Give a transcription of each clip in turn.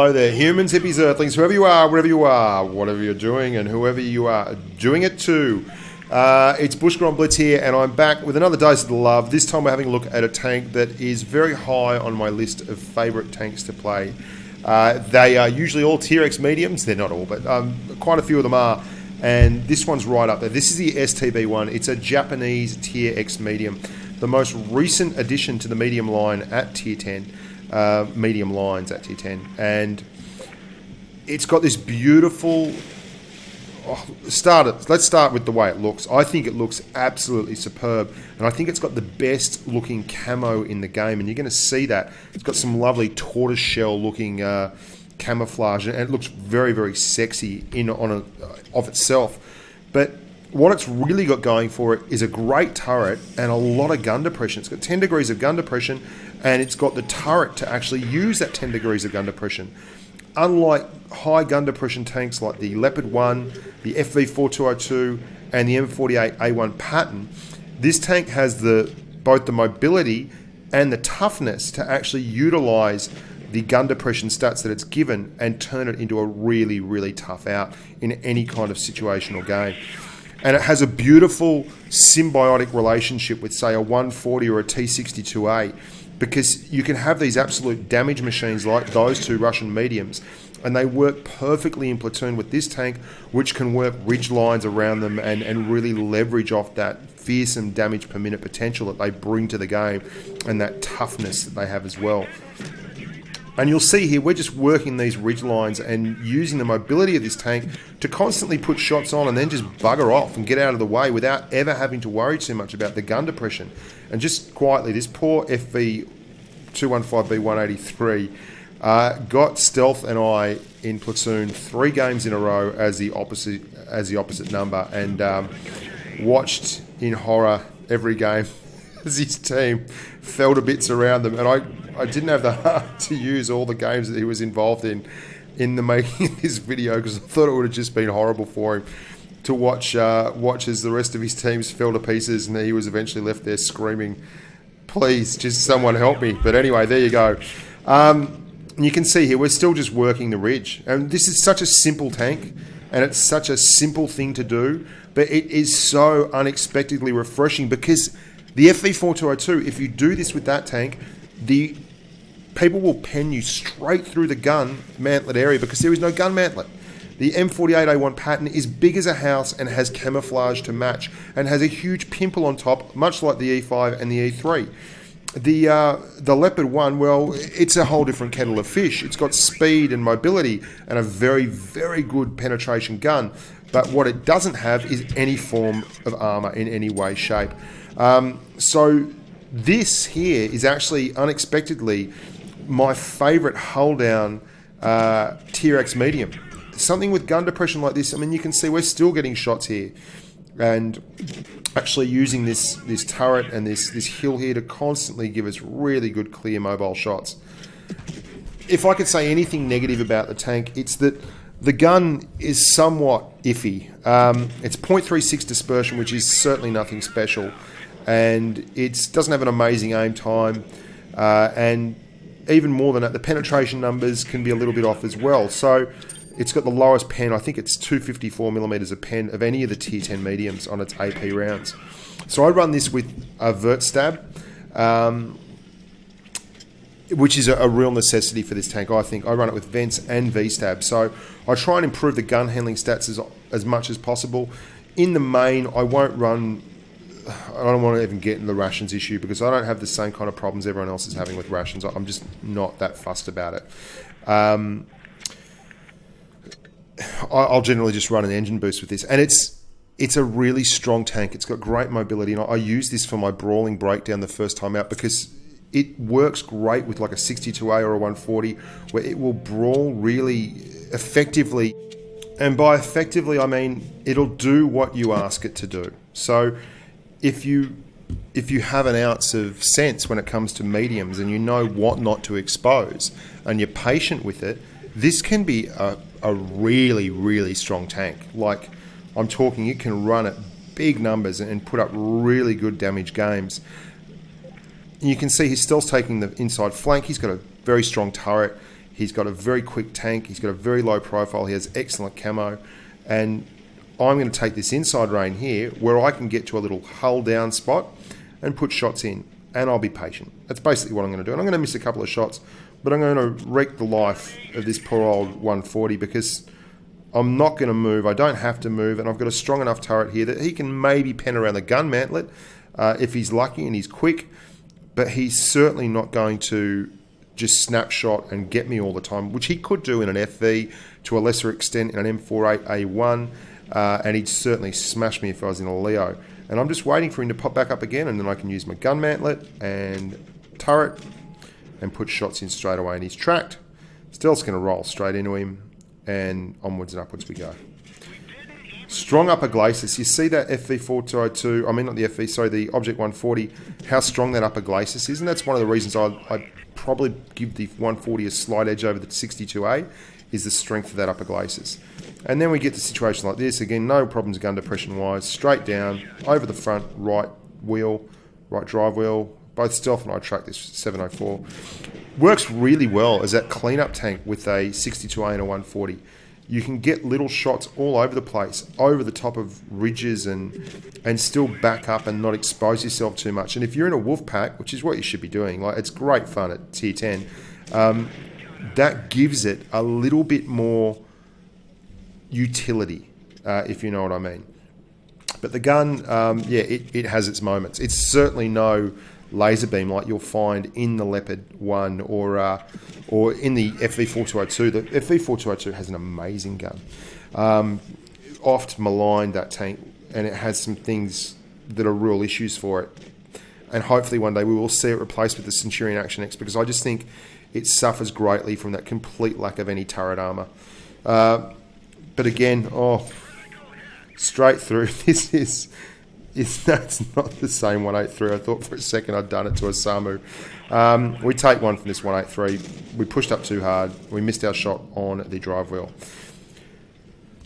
Hello there, humans, hippies, earthlings, whoever you are, wherever you are, whatever you're doing, and whoever you are doing it to. It's Bushka on Blitz here, and I'm back with another dose of the love. This time we're having a look at a tank that is very high on my list of favourite tanks to play. They are usually all Tier X mediums. They're not all, but quite a few of them are. And this one's right up there. This is the STB-1. It's a Japanese Tier X medium. The most recent addition to the medium line at Tier 10. Medium lines at Tier 10. And it's got this beautiful... let's start with the way it looks. I think it looks absolutely superb, and I think it's got the best looking camo in the game, and you're going to see that. It's got some lovely tortoiseshell looking camouflage, and it looks very, very sexy of itself. But what it's really got going for it is a great turret and a lot of gun depression. It's got 10 degrees of gun depression, and it's got the turret to actually use that 10 degrees of gun depression. Unlike high gun depression tanks like the Leopard 1, the FV4202, and the M48A1 Patton, this tank has both the mobility and the toughness to actually utilize the gun depression stats that it's given and turn it into a really, really tough out in any kind of situational game. And it has a beautiful symbiotic relationship with, say, a 140 or a T62A, because you can have these absolute damage machines like those two Russian mediums, and they work perfectly in platoon with this tank, which can work ridge lines around them and really leverage off that fearsome damage per minute potential that they bring to the game and that toughness that they have as well. And you'll see here, we're just working these ridge lines and using the mobility of this tank to constantly put shots on and then just bugger off and get out of the way without ever having to worry too much about the gun depression. And just quietly, this poor FV215B183 got Stealth and I in platoon 3 games in a row as the opposite number, and watched in horror every game as his team fell to bits around them. And I didn't have the heart to use all the games that he was involved in the making of this video, because I thought it would have just been horrible for him to watch as the rest of his teams fell to pieces, and he was eventually left there screaming, "Please, just someone help me." But anyway, there you go. And you can see here, we're still just working the ridge. And this is such a simple tank, and it's such a simple thing to do, but it is so unexpectedly refreshing, because the FV4202, if you do this with that tank, the people will pen you straight through the gun mantlet area, because there is no gun mantlet. The M48A1 Patton is big as a house and has camouflage to match, and has a huge pimple on top, much like the E5 and the E3. The Leopard 1, well, it's a whole different kettle of fish. It's got speed and mobility and a very, very good penetration gun. But what it doesn't have is any form of armor in any way, shape. So this here is actually unexpectedly my favorite hull down Tier X medium. Something with gun depression like this, I mean, you can see we're still getting shots here, and actually using this turret and this hill here to constantly give us really good clear mobile shots. If I could say anything negative about the tank, it's that the gun is somewhat iffy. It's 0.36 dispersion, which is certainly nothing special, and it doesn't have an amazing aim time, and even more than that, the penetration numbers can be a little bit off as well. So it's got the lowest pen, I think it's 254mm a pen, of any of the Tier 10 mediums on its AP rounds. So I run this with a vert stab, which is a real necessity for this tank, I think. I run it with vents and V-stab. So I try and improve the gun handling stats as much as possible. In the main, I won't run... I don't want to even get in the rations issue, because I don't have the same kind of problems everyone else is having with rations. I'm just not that fussed about it. I'll generally just run an engine boost with this, and it's a really strong tank. It's got great mobility, and I use this for my brawling breakdown the first time out, because it works great with like a 62A or a 140, where it will brawl really effectively. And by effectively, I mean it'll do what you ask it to do. So if you have an ounce of sense when it comes to mediums, and you know what not to expose, and you're patient with it, this can be a really, really strong tank. Like, I'm talking, it can run at big numbers and put up really good damage games. And you can see he's still taking the inside flank. He's got a very strong turret. He's got a very quick tank. He's got a very low profile. He has excellent camo. And I'm going to take this inside range here where I can get to a little hull down spot and put shots in. And I'll be patient. That's basically what I'm going to do. And I'm going to miss a couple of shots, but I'm going to wreak the life of this poor old 140 because I'm not going to move. I don't have to move, and I've got a strong enough turret here that he can maybe pen around the gun mantlet if he's lucky and he's quick, but he's certainly not going to just snapshot and get me all the time, which he could do in an FV, to a lesser extent in an M48A1, and he'd certainly smash me if I was in a Leo. And I'm just waiting for him to pop back up again, and then I can use my gun mantlet and turret and put shots in straight away, and he's tracked. Stealth's going to roll straight into him, and onwards and upwards we go. Strong upper glacis. You see that FV4202, I mean not the FV, sorry, the Object 140, how strong that upper glacis is, and that's one of the reasons I'd probably give the 140 a slight edge over the 62A, is the strength of that upper glacis. And then we get to situations like this, again, no problems gun depression wise, straight down, over the front, right wheel, right drive wheel, both stealth and I track this 704. Works really well as that cleanup tank with a 62A and a 140. You can get little shots all over the place, over the top of ridges and still back up and not expose yourself too much. And if you're in a wolf pack, which is what you should be doing, like it's great fun at tier 10, that gives it a little bit more utility, if you know what I mean. But the gun, yeah, it has its moments. It's certainly no laser beam like you'll find in the Leopard 1 or in the FV4202. The FV4202 has an amazing gun. Oft maligned, that tank, and it has some things that are real issues for it. And hopefully one day we will see it replaced with the Centurion Action X, because I just think it suffers greatly from that complete lack of any turret armor. But again, straight through. That's not the same 183. I thought for a second I'd done it to a Samu. We take one from this 183. We pushed up too hard. We missed our shot on the drive wheel.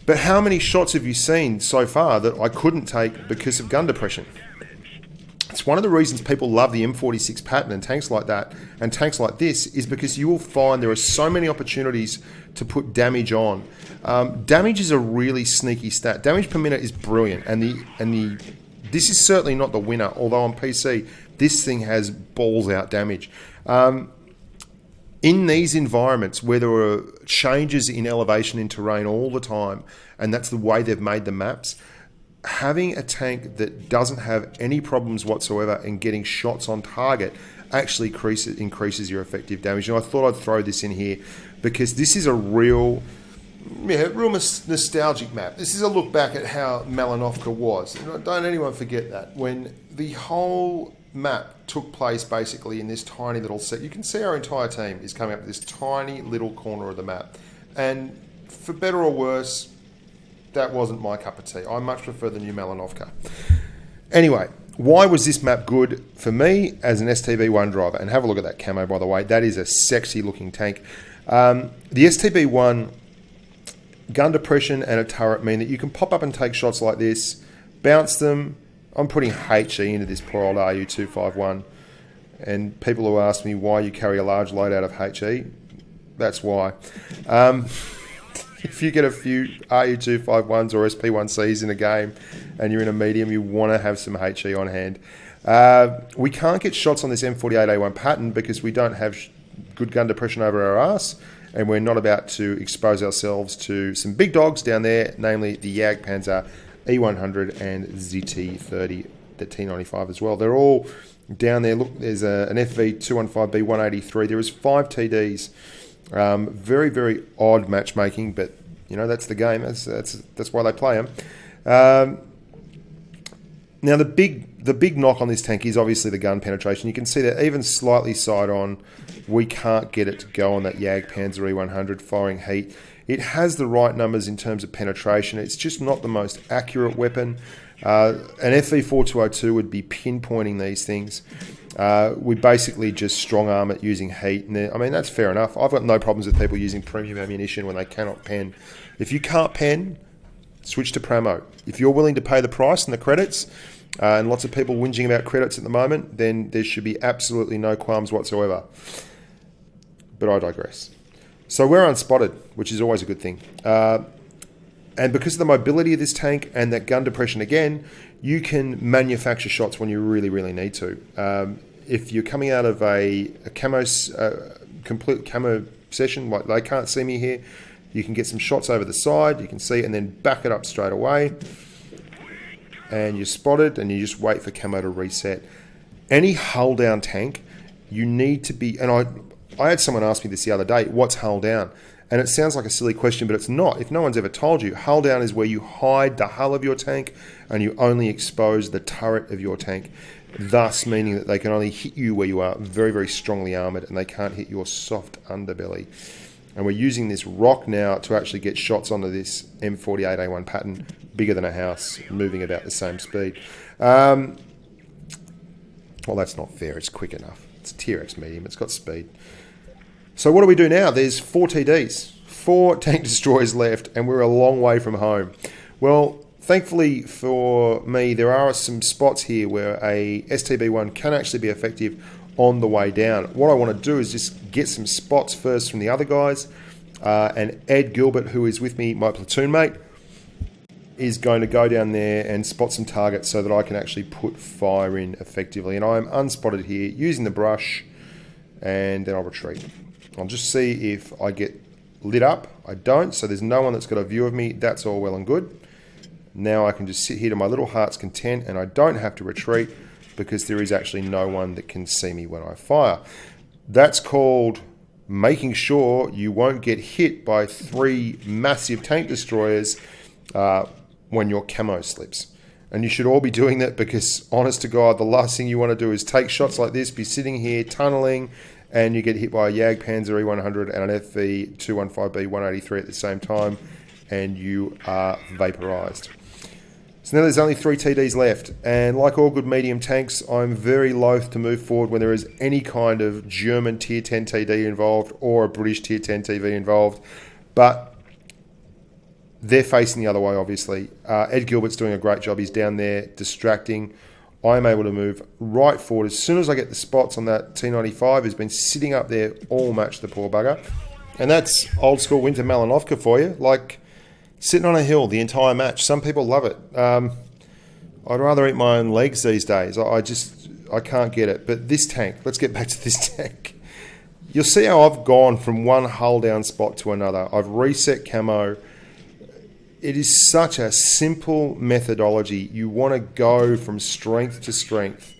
But how many shots have you seen so far that I couldn't take because of gun depression? It's one of the reasons people love the M46 pattern and tanks like that and tanks like this, is because you will find there are so many opportunities to put damage on. Damage is a really sneaky stat. Damage per minute is brilliant, and this is certainly not the winner, although on PC this thing has balls out damage. In these environments where there are changes in elevation in terrain all the time, and that's the way they've made the maps, having a tank that doesn't have any problems whatsoever in getting shots on target actually increases your effective damage. And I thought I'd throw this in here because this is a real nostalgic map. This is a look back at how Malinovka was. Don't anyone forget that. When the whole map took place basically in this tiny little set. You can see our entire team is coming up with this tiny little corner of the map. And for better or worse, that wasn't my cup of tea. I much prefer the new Malinovka. Anyway, why was this map good for me as an STB-1 driver? And have a look at that camo, by the way. That is a sexy looking tank. The STB-1 gun depression and a turret mean that you can pop up and take shots like this, bounce them. I'm putting HE into this poor old RU251. And people who ask me why you carry a large load out of HE, that's why. If you get a few RU251s or SP1Cs in a game and you're in a medium, you want to have some HE on hand. We can't get shots on this M48A1 pattern because we don't have good gun depression over our arse, and we're not about to expose ourselves to some big dogs down there, namely the Jagdpanzer E100 and ZT30, the T95 as well. They're all down there. Look, there's an FV215B 183. There is 5 TDs. Very, very odd matchmaking, but you know that's the game. That's why they play them. Now the big knock on this tank is obviously the gun penetration. You can see that even slightly side on, we can't get it to go on that Jagdpanzer E100 firing heat. It has the right numbers in terms of penetration. It's just not the most accurate weapon. An FV4202 would be pinpointing these things. We basically just strong arm it using heat. And I mean, that's fair enough. I've got no problems with people using premium ammunition when they cannot pen. If you can't pen, switch to Pramo. If you're willing to pay the price and the credits, and lots of people whinging about credits at the moment, then there should be absolutely no qualms whatsoever. But I digress. So we're unspotted, which is always a good thing. And because of the mobility of this tank and that gun depression again, you can manufacture shots when you really, really need to. If you're coming out of a camo, complete camo session, like they can't see me here, you can get some shots over the side, you can see it, and then back it up straight away. And you're spotted, and you just wait for camo to reset. Any hull down tank, you need to be, and I had someone ask me this the other day, what's hull down? And it sounds like a silly question, but it's not. If no one's ever told you, hull down is where you hide the hull of your tank and you only expose the turret of your tank, thus meaning that they can only hit you where you are very, very strongly armoured and they can't hit your soft underbelly. And we're using this rock now to actually get shots onto this M48A1 pattern, bigger than a house, moving about the same speed. Well, that's not fair. It's quick enough. It's a TRX medium. It's got speed. So what do we do now? There's 4 TDs, 4 tank destroyers left, and we're a long way from home. Well, thankfully for me, there are some spots here where a STB-1 can actually be effective on the way down. What I want to do is just get some spots first from the other guys, and Ed Gilbert, who is with me, my platoon mate, is going to go down there and spot some targets so that I can actually put fire in effectively. And I'm unspotted here using the brush, and then I'll retreat. I'll just see if I get lit up. I don't, so there's no one that's got a view of me. That's all well and good. Now I can just sit here to my little heart's content, and I don't have to retreat because there is actually no one that can see me when I fire. That's called making sure you won't get hit by 3 massive tank destroyers when your camo slips. And you should all be doing that because, honest to God, the last thing you want to do is take shots like this, be sitting here tunneling, and you get hit by a Jagdpanzer E100 and an FV215B 183 at the same time, and you are vaporized. So now there's only 3 TDs left, and like all good medium tanks, I'm very loath to move forward when there is any kind of German Tier 10 TD involved or a British Tier 10 TV involved, but they're facing the other way, obviously. Ed Gilbert's doing a great job. He's down there distracting. I'm able to move right forward. As soon as I get the spots on that T95, who's been sitting up there all match, the poor bugger. And that's old school Winter Malinovka for you. Like sitting on a hill the entire match. Some people love it. I'd rather eat my own legs these days. I can't get it. But this tank, let's get back to this tank. You'll see how I've gone from one hull down spot to another. I've reset camo. It is such a simple methodology. You want to go from strength to strength.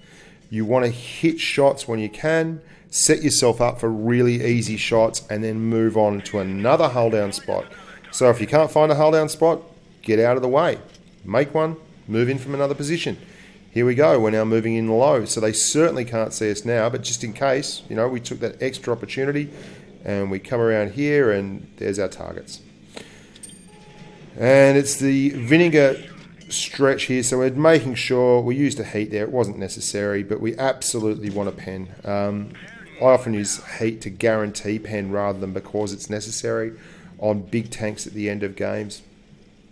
You want to hit shots when you can, set yourself up for really easy shots, and then move on to another hull down spot. So if you can't find a hull down spot, get out of the way. Make one, move in from another position. Here we go. We're now moving in low. So they certainly can't see us now, but just in case, we took that extra opportunity and we come around here and there's our targets. And it's the vinegar stretch here, so we're making sure we used a heat there. It wasn't necessary, but we absolutely want a pen. I often use heat to guarantee pen rather than because it's necessary on big tanks at the end of games.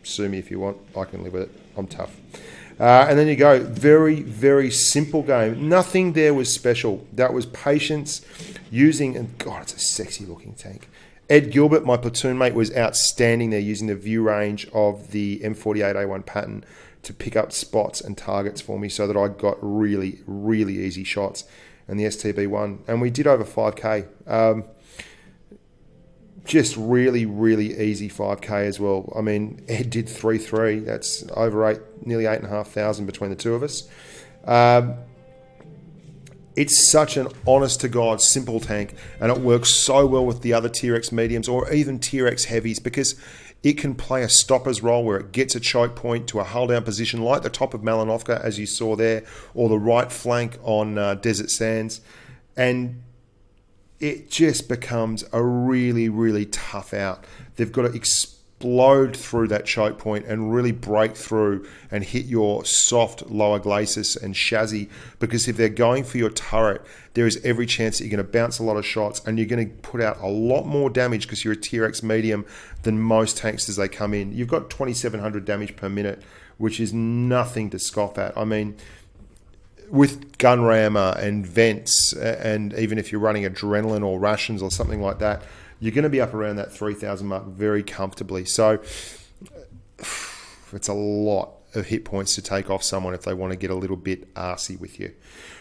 Sue me if you want. I can live with it. I'm tough. And then you go. Very, very simple game. Nothing there was special. That was patience using, and God, it's a sexy looking tank. Ed Gilbert, my platoon mate, was outstanding there using the view range of the M48A1 pattern to pick up spots and targets for me so that I got really, really easy shots. And the STB-1. And we did over 5K. Just really, really easy 5K as well. I mean, Ed did 3-3. That's over nearly 8,500 between the two of us. It's such an honest-to-God simple tank, and it works so well with the other TRX mediums or even TRX heavies because it can play a stoppers role where it gets a choke point to a hull-down position like the top of Malinovka, as you saw there, or the right flank on Desert Sands. And it just becomes a really, really tough out. They've got to explode through that choke point and really break through and hit your soft lower glacis and chassis, because if they're going for your turret, there is every chance that you're going to bounce a lot of shots and you're going to put out a lot more damage because you're a TRX medium than most tanks as they come in. You've got 2,700 damage per minute, which is nothing to scoff at. I mean, with gun rammer and vents, and even if you're running adrenaline or rations or something like that, you're going to be up around that 3,000 mark very comfortably. So it's a lot of hit points to take off someone if they want to get a little bit arsey with you.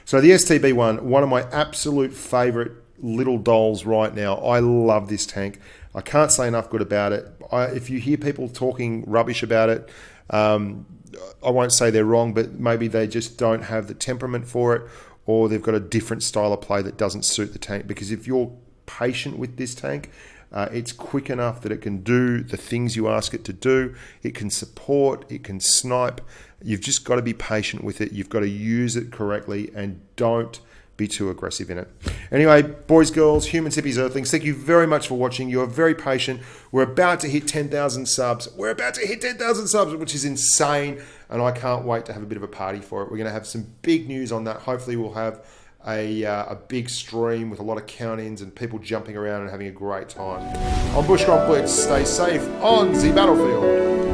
So the STB-1, one of my absolute favourite little dolls right now. I love this tank. I can't say enough good about it. If you hear people talking rubbish about it, I won't say they're wrong, but maybe they just don't have the temperament for it, or they've got a different style of play that doesn't suit the tank. Because if you're patient with this tank, it's quick enough that it can do the things you ask it to do. It can support, it can snipe. You've just got to be patient with it. You've got to use it correctly, and don't be too aggressive in it. Anyway, boys, girls, humans, hippies, earthlings, thank you very much for watching. You are very patient. We're about to hit 10,000 subs. We're about to hit 10,000 subs, which is insane, and I can't wait to have a bit of a party for it. We're going to have some big news on that. Hopefully we'll have a big stream with a lot of count-ins and people jumping around and having a great time. I'm Bushka on Blitz. Stay safe on the battlefield.